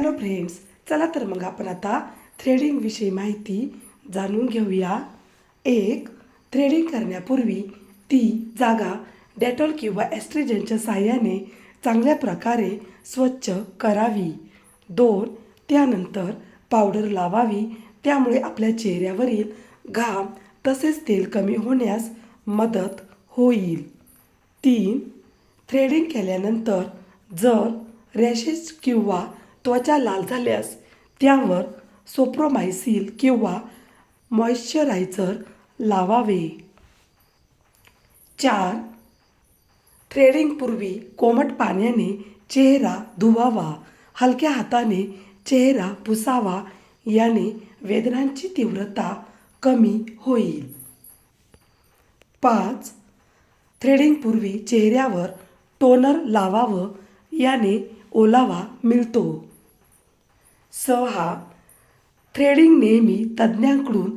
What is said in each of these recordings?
Hello friends, चला तर मग आपण आता थ्रेडिंगविषयी माहिती जाणून घेऊया. एक, थ्रेडिंग करण्यापूर्वी ती जागा डेटॉल किंवा ॲस्ट्रिजनच्या साहाय्याने चांगल्या प्रकारे स्वच्छ करावी. 2, त्यानंतर पावडर लावावी, त्यामुळे आपल्या चेहऱ्यावरील घाम तसेच तेल कमी होण्यास मदत होईल. 3, थ्रेडिंग केल्यानंतर जर रॅशेस किंवा त्वचा लाल झाल्यास त्यावर सोप्रोमायसिल किंवा मॉइश्चरायझर लावावे. 4, थ्रेडिंगपूर्वी कोमट पाण्याने चेहरा धुवावा. हलक्या हाताने चेहरा पुसावा, याने वेदनांची तीव्रता कमी होईल. 5, थ्रेडिंगपूर्वी चेहऱ्यावर टोनर लावावं, याने ओलावा मिळतो. 6, थ्रेडिंग नेहमी तज्ज्ञांकडून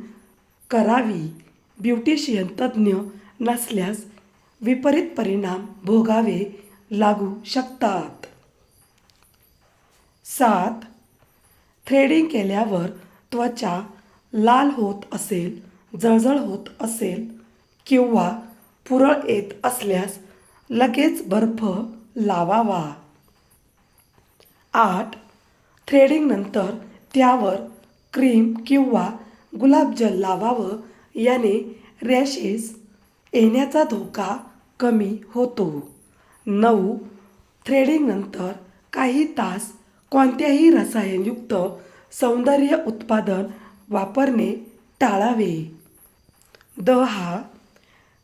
करावी. ब्युटिशियन तज्ज्ञ नसल्यास विपरीत परिणाम भोगावे लागू शकतात. 7, थ्रेडिंग केल्यावर त्वचा लाल होत असेल, जळजळ होत असेल किंवा पुरळ येत असल्यास लगेच बर्फ लावावा. 8, थ्रेडिंगनंतर त्यावर क्रीम किंवा गुलाबजल लावावं, याने रॅशेस येण्याचा धोका कमी होतो. 9, थ्रेडिंगनंतर काही तास कोणत्याही रसायनयुक्त सौंदर्य उत्पादन वापरणे टाळावे. 10,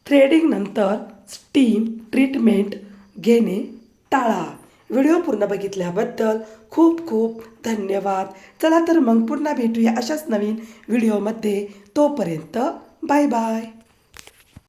थ्रेडिंगनंतर स्टीम ट्रीटमेंट घेणे टाळा. व्हिडिओ पूर्ण बघितल्याबद्दल खूप खूप धन्यवाद. चला तर मग पुन्हा भेटूया अशाच नवीन व्हिडिओमध्ये. तोपर्यंत बाय बाय.